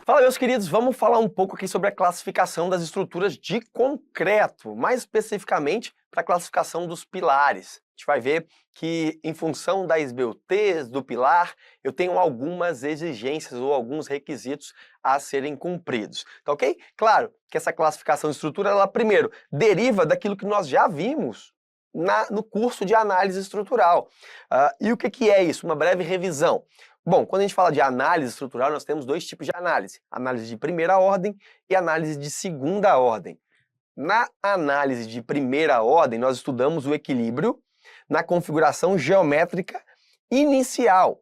Fala, meus queridos, vamos falar um pouco aqui sobre a classificação das estruturas de concreto, mais especificamente para a classificação dos pilares. A gente vai ver que, em função da esbeltez do pilar, eu tenho algumas exigências ou alguns requisitos a serem cumpridos, tá ok? Claro que essa classificação de estrutura, ela primeiro deriva daquilo que nós já vimos no curso de análise estrutural. E o que é isso? Uma breve revisão. Bom, quando a gente fala de análise estrutural, nós temos dois tipos de análise. Análise de primeira ordem e análise de segunda ordem. Na análise de primeira ordem, nós estudamos o equilíbrio na configuração geométrica inicial.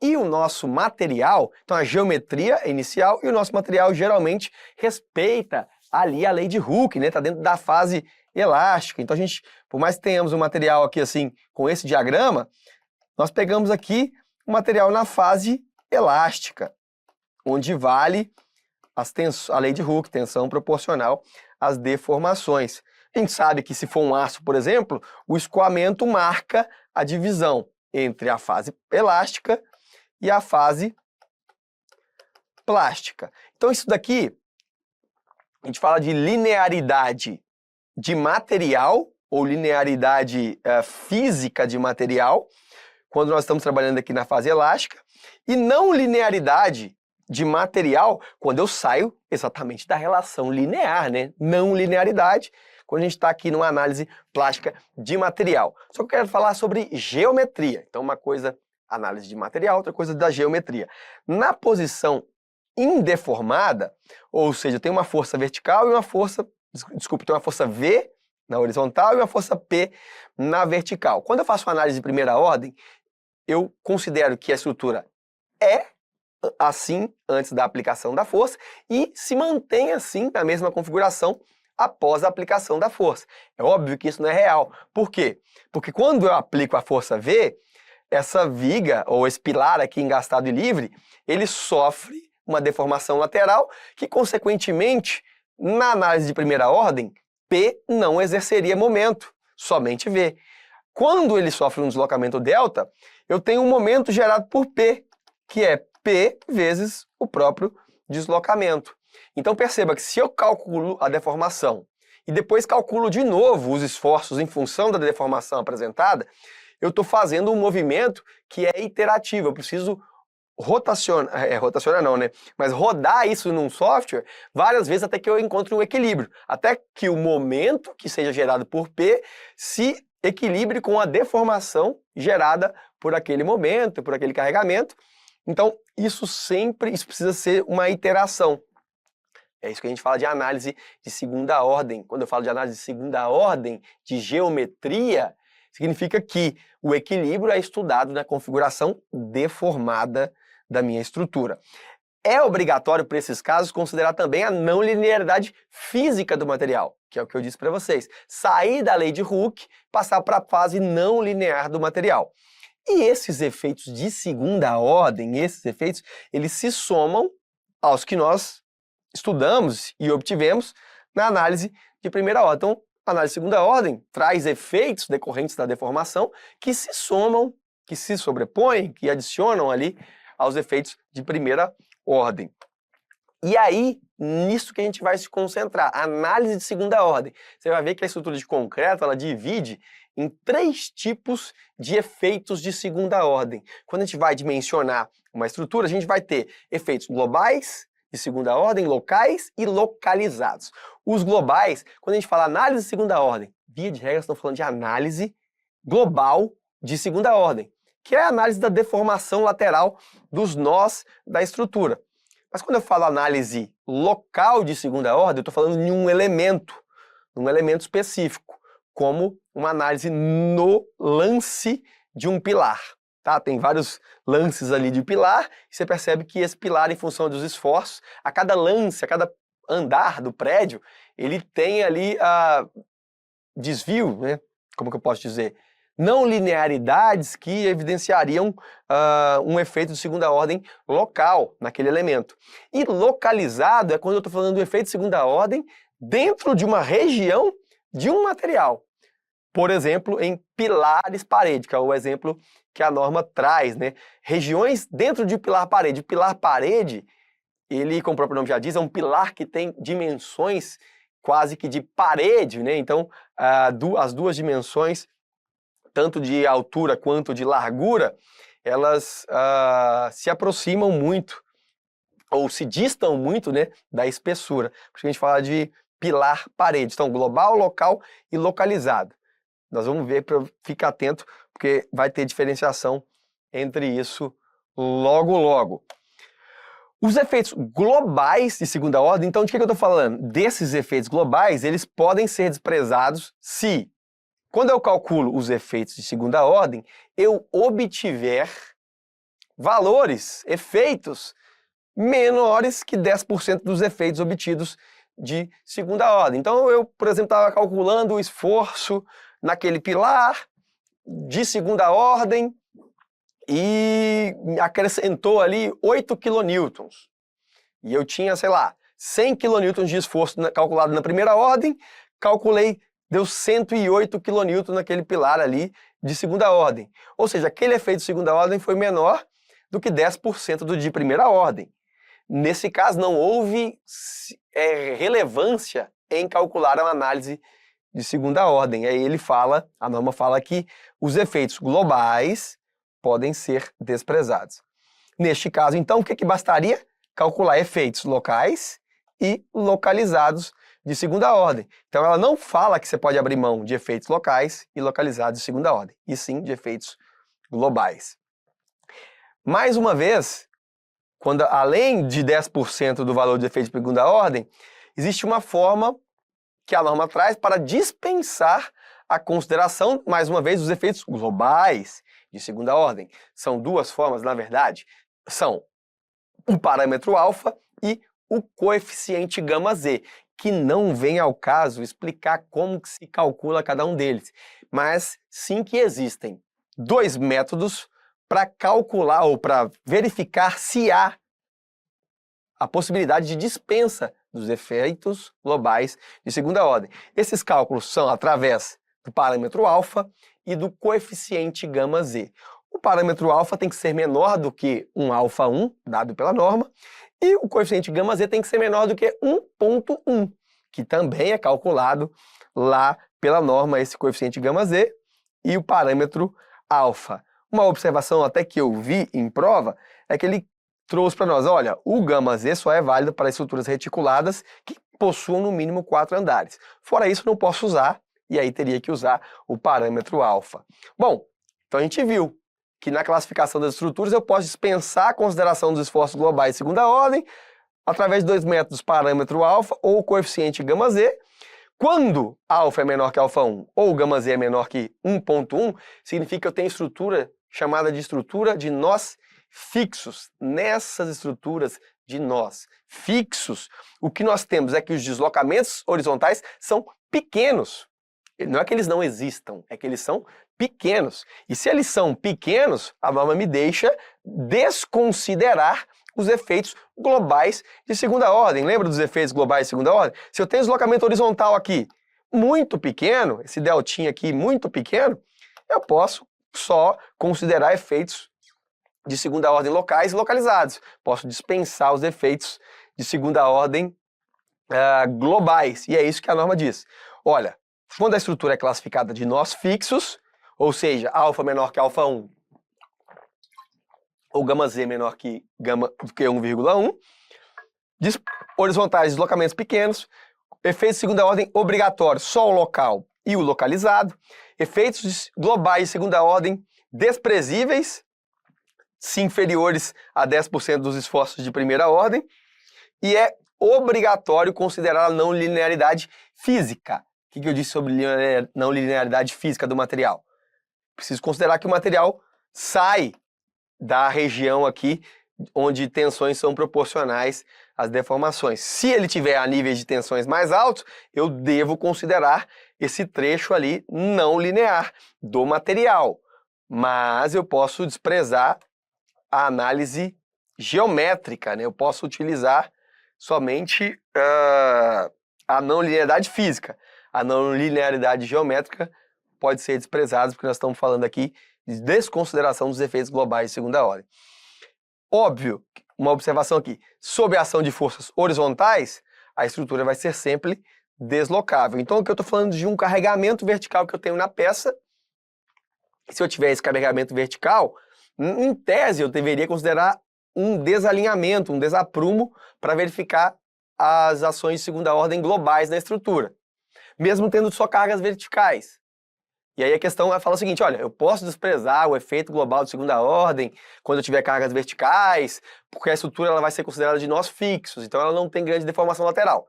E o nosso material, então a geometria inicial, e o nosso material geralmente respeita ali a lei de Hooke, né? Está dentro da fase elástica. Então a gente, por mais que tenhamos um material aqui assim, com esse diagrama, nós pegamos aqui o material na fase elástica, onde vale a lei de Hooke, tensão proporcional às deformações. A gente sabe que se for um aço, por exemplo, o escoamento marca a divisão entre a fase elástica e a fase plástica. Então isso daqui, a gente fala de linearidade de material, ou linearidade física de material, quando nós estamos trabalhando aqui na fase elástica, e não linearidade de material quando eu saio exatamente da relação linear, né? Não linearidade, quando a gente está aqui numa análise plástica de material. Só que eu quero falar sobre geometria. Então, uma coisa, análise de material, outra coisa da geometria. Na posição indeformada, ou seja, tem uma força vertical e uma força, tem uma força V na horizontal e uma força P na vertical. Quando eu faço uma análise de primeira ordem, eu considero que a estrutura é assim antes da aplicação da força e se mantém assim na mesma configuração após a aplicação da força. É óbvio que isso não é real. Por quê? Porque quando eu aplico a força V, essa viga ou esse pilar aqui engastado e livre, ele sofre uma deformação lateral que, consequentemente, na análise de primeira ordem, P não exerceria momento, somente V. Quando ele sofre um deslocamento delta, eu tenho um momento gerado por P, que é P vezes o próprio deslocamento. Então perceba que se eu calculo a deformação e depois calculo de novo os esforços em função da deformação apresentada, eu estou fazendo um movimento que é iterativo. Eu preciso rotacionar não, né? Mas rodar isso num software várias vezes até que eu encontre um equilíbrio. Até que o momento que seja gerado por P se equilibre com a deformação gerada por aquele momento, por aquele carregamento. Então, isso precisa ser uma iteração. É isso que a gente fala de análise de segunda ordem. Quando eu falo de análise de segunda ordem, de geometria, significa que o equilíbrio é estudado na configuração deformada da minha estrutura. É obrigatório, para esses casos, considerar também a não linearidade física do material, que é o que eu disse para vocês. Sair da lei de Hooke, passar para a fase não linear do material. E esses efeitos de segunda ordem, eles se somam aos que nós estudamos e obtivemos na análise de primeira ordem. Então, a análise de segunda ordem traz efeitos decorrentes da deformação que se somam, que se sobrepõem, que adicionam ali aos efeitos de primeira ordem. E aí, nisso que a gente vai se concentrar, análise de segunda ordem. Você vai ver que a estrutura de concreto, ela divide em 3 tipos de efeitos de segunda ordem. Quando a gente vai dimensionar uma estrutura, a gente vai ter efeitos globais de segunda ordem, locais e localizados. Os globais, quando a gente fala análise de segunda ordem, via de regra, estamos falando de análise global de segunda ordem, que é a análise da deformação lateral dos nós da estrutura. Mas quando eu falo análise local de segunda ordem, eu estou falando de um elemento específico, como uma análise no lance de um pilar. Tá? Tem vários lances ali de pilar, e você percebe que esse pilar, em função dos esforços, a cada lance, a cada andar do prédio, ele tem ali desvio, né? Como que eu posso dizer? Não linearidades que evidenciariam um efeito de segunda ordem local naquele elemento. E localizado é quando eu estou falando do efeito de segunda ordem dentro de uma região de um material. Por exemplo, em pilares parede, que é o exemplo que a norma traz, né? Regiões dentro de pilar parede. O pilar parede, ele, como o próprio nome já diz, é um pilar que tem dimensões quase que de parede, né? Então, as duas dimensões, tanto de altura quanto de largura, elas se aproximam muito, ou se distam muito, né, da espessura. Por isso que a gente fala de pilar parede. Então, global, local e localizado. Nós vamos ver, para ficar atento, porque vai ter diferenciação entre isso logo, logo. Os efeitos globais de segunda ordem, então de que eu estou falando? Desses efeitos globais, eles podem ser desprezados se, quando eu calculo os efeitos de segunda ordem, eu obtiver valores, efeitos, menores que 10% dos efeitos obtidos de segunda ordem. Então eu, por exemplo, estava calculando o esforço naquele pilar de segunda ordem e acrescentou ali 8 quilonewtons. E eu tinha, sei lá, 100 quilonewtons de esforço calculado na primeira ordem, calculei, deu 108 quilonewtons naquele pilar ali de segunda ordem. Ou seja, aquele efeito de segunda ordem foi menor do que 10% do de primeira ordem. Nesse caso, não houve relevância em calcular uma análise de segunda ordem. Aí ele fala, a norma fala que os efeitos globais podem ser desprezados. Neste caso, então, o que bastaria? Calcular efeitos locais e localizados de segunda ordem. Então, ela não fala que você pode abrir mão de efeitos locais e localizados de segunda ordem, e sim de efeitos globais. Mais uma vez, quando além de 10% do valor de efeito de segunda ordem, existe uma forma que a norma traz para dispensar a consideração, mais uma vez, dos efeitos globais de segunda ordem. São duas formas, na verdade. São o parâmetro alfa e o coeficiente gama z, que não vem ao caso explicar como que se calcula cada um deles, mas sim que existem dois métodos para calcular ou para verificar se há a possibilidade de dispensa dos efeitos globais de segunda ordem. Esses cálculos são através do parâmetro alfa e do coeficiente gama z. O parâmetro alfa tem que ser menor do que um alfa 1, dado pela norma, e o coeficiente gama z tem que ser menor do que 1,1, que também é calculado lá pela norma, esse coeficiente gama z e o parâmetro alfa. Uma observação até que eu vi em prova é que ele trouxe para nós, olha, o gama z só é válido para estruturas reticuladas que possuam no mínimo 4 andares. Fora isso, não posso usar, e aí teria que usar o parâmetro alfa. Bom, então a gente viu que na classificação das estruturas eu posso dispensar a consideração dos esforços globais de segunda ordem através de dois métodos, parâmetro alfa ou coeficiente gama z. Quando alfa é menor que alfa 1 ou gama z é menor que 1,1, significa que eu tenho estrutura chamada de estrutura de nós fixos. Nessas estruturas de nós fixos, o que nós temos é que os deslocamentos horizontais são pequenos. Não é que eles não existam, é que eles são pequenos. E se eles são pequenos, a norma me deixa desconsiderar os efeitos globais de segunda ordem. Lembra dos efeitos globais de segunda ordem? Se eu tenho deslocamento horizontal aqui muito pequeno, esse deltinha aqui muito pequeno, eu posso só considerar efeitos de segunda ordem locais e localizados. Posso dispensar os efeitos de segunda ordem globais. E é isso que a norma diz. Olha, quando a estrutura é classificada de nós fixos, ou seja, alfa menor que alfa 1, ou gama z menor que 1,1, horizontais deslocamentos pequenos, efeitos de segunda ordem obrigatórios, só o local e o localizado, efeitos globais de segunda ordem desprezíveis, se inferiores a 10% dos esforços de primeira ordem, e é obrigatório considerar a não linearidade física. O que eu disse sobre não linearidade física do material? Preciso considerar que o material sai da região aqui onde tensões são proporcionais às deformações. Se ele tiver a níveis de tensões mais altos, eu devo considerar esse trecho ali não linear do material. Mas eu posso desprezar a análise geométrica, né? Eu posso utilizar somente a não linearidade física. A não linearidade geométrica pode ser desprezada, porque nós estamos falando aqui de desconsideração dos efeitos globais de segunda ordem. Óbvio, uma observação aqui, sob a ação de forças horizontais, a estrutura vai ser sempre deslocável. Então, o que eu estou falando de um carregamento vertical que eu tenho na peça, se eu tiver esse carregamento vertical, em tese eu deveria considerar um desalinhamento, um desaprumo para verificar as ações de segunda ordem globais da estrutura, mesmo tendo só cargas verticais. E aí a questão fala o seguinte, olha, eu posso desprezar o efeito global de segunda ordem quando eu tiver cargas verticais, porque a estrutura ela vai ser considerada de nós fixos, então ela não tem grande deformação lateral.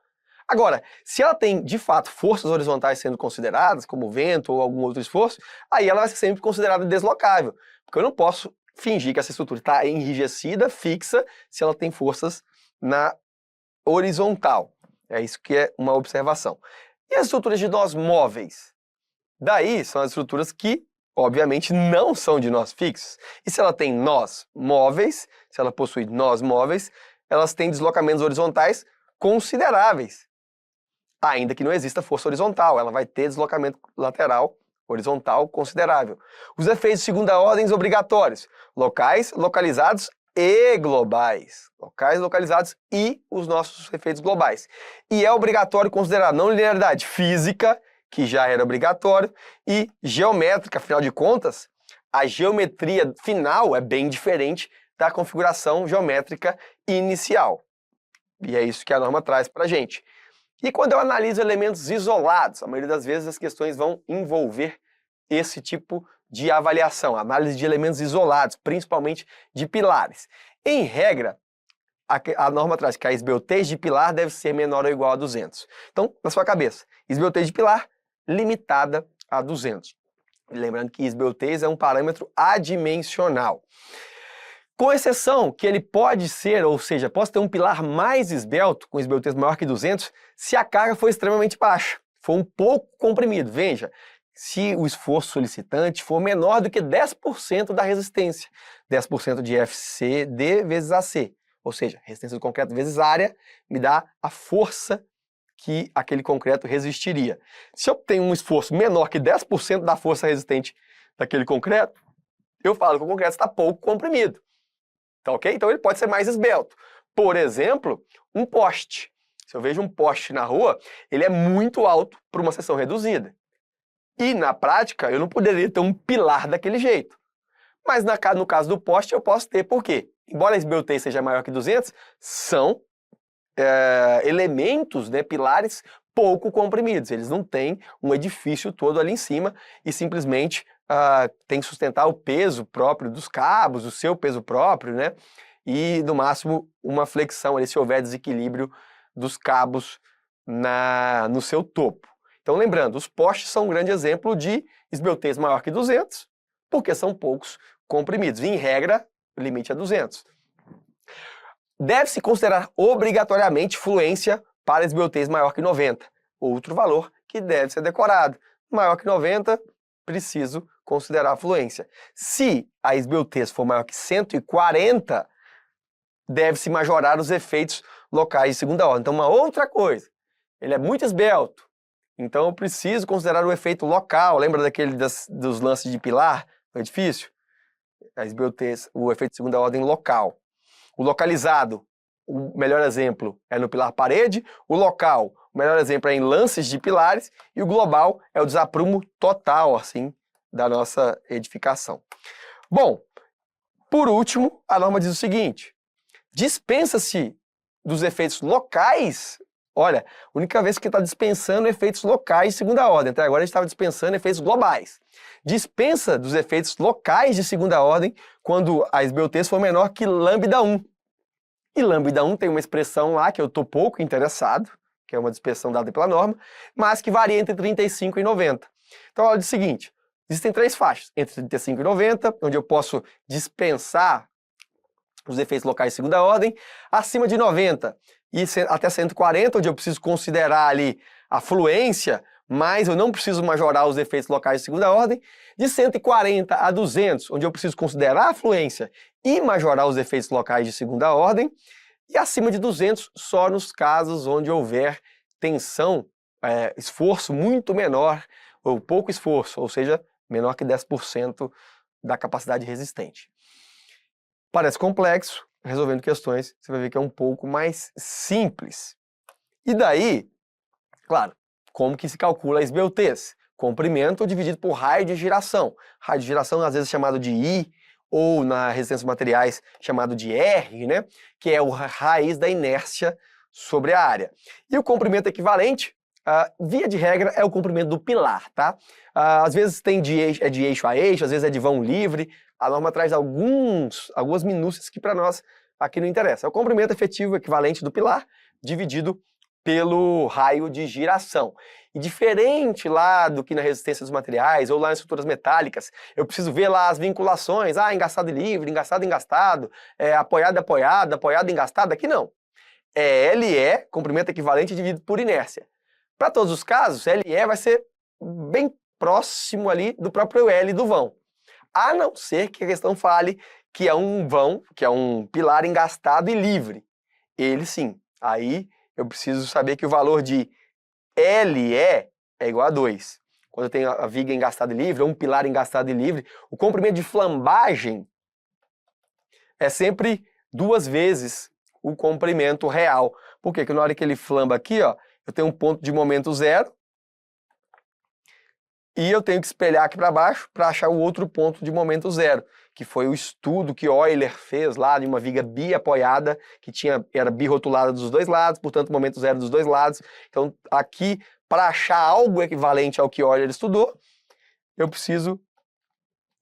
Agora, se ela tem, de fato, forças horizontais sendo consideradas, como vento ou algum outro esforço, aí ela vai ser sempre considerada deslocável, porque eu não posso fingir que essa estrutura está enrijecida, fixa, se ela tem forças na horizontal. É isso que é uma observação. E as estruturas de nós móveis? Daí são as estruturas que, obviamente, não são de nós fixos. E se ela tem nós móveis, se ela possui nós móveis, elas têm deslocamentos horizontais consideráveis. Ainda que não exista força horizontal, ela vai ter deslocamento lateral horizontal considerável. Os efeitos de segunda ordem obrigatórios, locais, localizados e globais. Locais, localizados e os nossos efeitos globais. E é obrigatório considerar não linearidade física, que já era obrigatório, e geométrica, afinal de contas, a geometria final é bem diferente da configuração geométrica inicial. E é isso que a norma traz para a gente. E quando eu analiso elementos isolados, a maioria das vezes as questões vão envolver esse tipo de avaliação, análise de elementos isolados, principalmente de pilares. Em regra, a norma traz que a esbeltez de pilar deve ser menor ou igual a 200. Então, na sua cabeça, esbeltez de pilar limitada a 200. Lembrando que esbeltez é um parâmetro adimensional. Com exceção que ele pode ser, ou seja, posso ter um pilar mais esbelto, com esbeltez maior que 200, se a carga for extremamente baixa, for um pouco comprimido. Veja, se o esforço solicitante for menor do que 10% da resistência, 10% de FCD vezes AC, ou seja, resistência do concreto vezes área, me dá a força que aquele concreto resistiria. Se eu tenho um esforço menor que 10% da força resistente daquele concreto, eu falo que o concreto está pouco comprimido. Tá ok? Então ele pode ser mais esbelto. Por exemplo, um poste. Se eu vejo um poste na rua, ele é muito alto para uma seção reduzida. E na prática, eu não poderia ter um pilar daquele jeito. Mas no caso do poste, eu posso ter. Por quê? Embora a esbeltez seja maior que 200, são elementos, né, pilares pouco comprimidos. Eles não têm um edifício todo ali em cima e simplesmente tem que sustentar o peso próprio dos cabos, o seu peso próprio, né? E, no máximo, uma flexão ali, se houver desequilíbrio dos cabos no seu topo. Então, lembrando, os postes são um grande exemplo de esbeltez maior que 200, porque são poucos comprimidos. E, em regra, o limite é 200. Deve-se considerar obrigatoriamente fluência para esbeltez maior que 90. Outro valor que deve ser decorado. Maior que 90, preciso considerar a fluência. Se a esbeltez for maior que 140, deve-se majorar os efeitos locais de segunda ordem. Então, uma outra coisa, ele é muito esbelto, então eu preciso considerar o efeito local. Lembra dos lances de pilar no edifício? A esbeltez, o efeito de segunda ordem local. O localizado, o melhor exemplo é no pilar parede, o local, o melhor exemplo é em lances de pilares, e o global é o desaprumo total, assim, da nossa edificação. Bom, por último, a norma diz o seguinte: dispensa-se dos efeitos locais. Olha, a única vez que está dispensando efeitos locais de segunda ordem, até agora a gente estava dispensando efeitos globais. Dispensa dos efeitos locais de segunda ordem quando a esbeltez for menor que lambda 1. E lambda 1 tem uma expressão lá que eu estou pouco interessado, que é uma dispersão dada pela norma, mas que varia entre 35 e 90. Então ela diz o seguinte: existem três faixas, entre 35 e 90, onde eu posso dispensar os efeitos locais de segunda ordem, acima de 90 e até 140, onde eu preciso considerar ali a fluência, mas eu não preciso majorar os efeitos locais de segunda ordem, de 140 a 200, onde eu preciso considerar a fluência e majorar os efeitos locais de segunda ordem, e acima de 200 só nos casos onde houver tensão, esforço muito menor, ou pouco esforço, ou seja, menor que 10% da capacidade resistente. Parece complexo, resolvendo questões, você vai ver que é um pouco mais simples. E daí, claro, como que se calcula a esbeltez? Comprimento dividido por raio de giração. Raio de giração às vezes chamado de I, ou na resistência dos materiais chamado de R, né? Que é a raiz da inércia sobre a área. E o comprimento equivalente, via de regra, é o comprimento do pilar, tá? Às vezes tem de eixo a eixo, às vezes é de vão livre. A norma traz algumas minúcias que para nós aqui não interessa. É o comprimento efetivo equivalente do pilar dividido pelo raio de giração. E diferente lá do que na resistência dos materiais ou lá em estruturas metálicas, eu preciso ver lá as vinculações, engastado e livre, engastado e engastado, apoiado e apoiado, apoiado e engastado. Aqui não. É LE, comprimento equivalente dividido por inércia. Para todos os casos, LE vai ser bem próximo ali do próprio L do vão. A não ser que a questão fale que é um vão, que é um pilar engastado e livre. Ele sim. Aí eu preciso saber que o valor de LE é igual a 2. Quando eu tenho a viga engastada e livre, ou um pilar engastado e livre, o comprimento de flambagem é sempre 2 vezes o comprimento real. Por quê? Porque na hora que ele flamba aqui, ó, eu tenho um ponto de momento zero, e eu tenho que espelhar aqui para baixo para achar o outro ponto de momento zero, que foi o estudo que Euler fez lá de uma viga biapoiada, que era birrotulada dos dois lados, portanto momento zero dos dois lados. Então aqui, para achar algo equivalente ao que Euler estudou, eu preciso,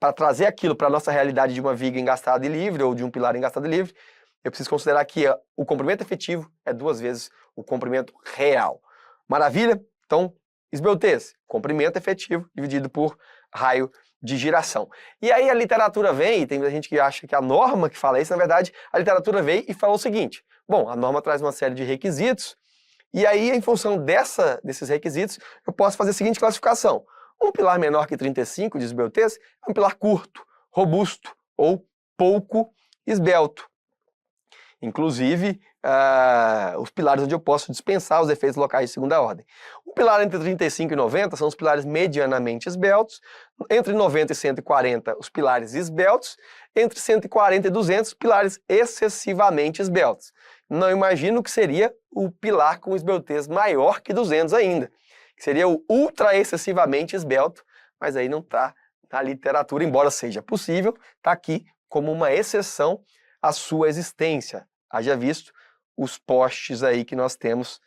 para trazer aquilo para a nossa realidade de uma viga engastada e livre, ou de um pilar engastado e livre, eu preciso considerar que o comprimento efetivo é 2 vezes o comprimento real. Maravilha? Então, esbeltez, comprimento efetivo dividido por raio de giração. E aí a literatura vem, e tem muita gente que acha que a norma que fala isso, na verdade, a literatura veio e falou o seguinte: bom, a norma traz uma série de requisitos, e aí, em função desses requisitos, eu posso fazer a seguinte classificação. Um pilar menor que 35 de esbeltez é um pilar curto, robusto ou pouco esbelto. Inclusive, os pilares onde eu posso dispensar os efeitos locais de segunda ordem. O pilar entre 35 e 90 são os pilares medianamente esbeltos, entre 90 e 140 os pilares esbeltos, entre 140 e 200 pilares excessivamente esbeltos. Não imagino que seria o pilar com esbeltez maior que 200 ainda, que seria o ultra excessivamente esbelto, mas aí não está na literatura, embora seja possível, está aqui como uma exceção à sua existência. Haja visto os postes aí que nós temos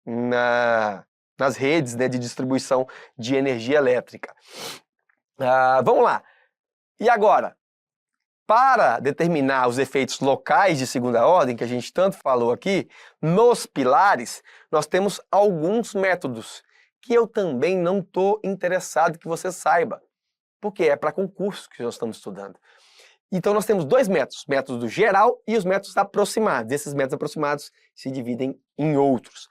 nas redes, né, de distribuição de energia elétrica. Vamos lá. E agora, para determinar os efeitos locais de segunda ordem, que a gente tanto falou aqui, nos pilares, nós temos alguns métodos que eu também não estou interessado que você saiba, porque é para concurso que nós estamos estudando. Então nós temos 2 métodos, método do geral e os métodos aproximados. Esses métodos aproximados se dividem em outros.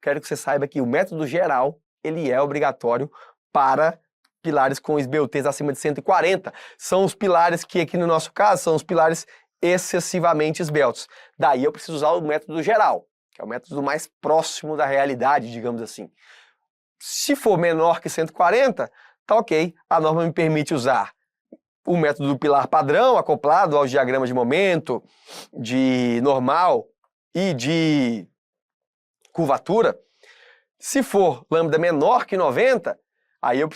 Quero que você saiba que o método geral, ele é obrigatório para pilares com esbeltez acima de 140. São os pilares que aqui no nosso caso são os pilares excessivamente esbeltos. Daí eu preciso usar o método geral, que é o método mais próximo da realidade, digamos assim. Se for menor que 140, tá ok, a norma me permite usar o método do pilar padrão, acoplado aos diagramas de momento, de normal e de curvatura. Se for lambda menor que 90, aí eu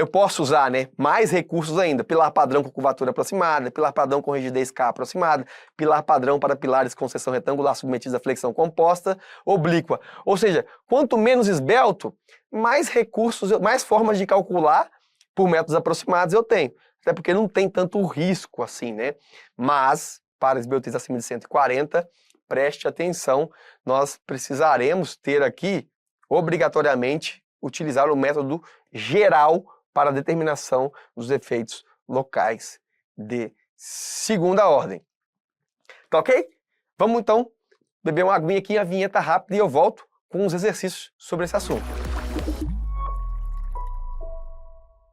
posso usar, né, mais recursos ainda. Pilar padrão com curvatura aproximada, pilar padrão com rigidez K aproximada, pilar padrão para pilares com seção retangular submetidos à flexão composta, oblíqua. Ou seja, quanto menos esbelto, mais recursos, mais formas de calcular por métodos aproximados eu tenho. Até porque não tem tanto risco assim, né? Mas, para esbeltez acima de 140, preste atenção, nós precisaremos ter aqui, obrigatoriamente, utilizar o método geral para a determinação dos efeitos locais de segunda ordem. Tá ok? Vamos então beber uma aguinha aqui, a vinheta rápida, e eu volto com uns exercícios sobre esse assunto.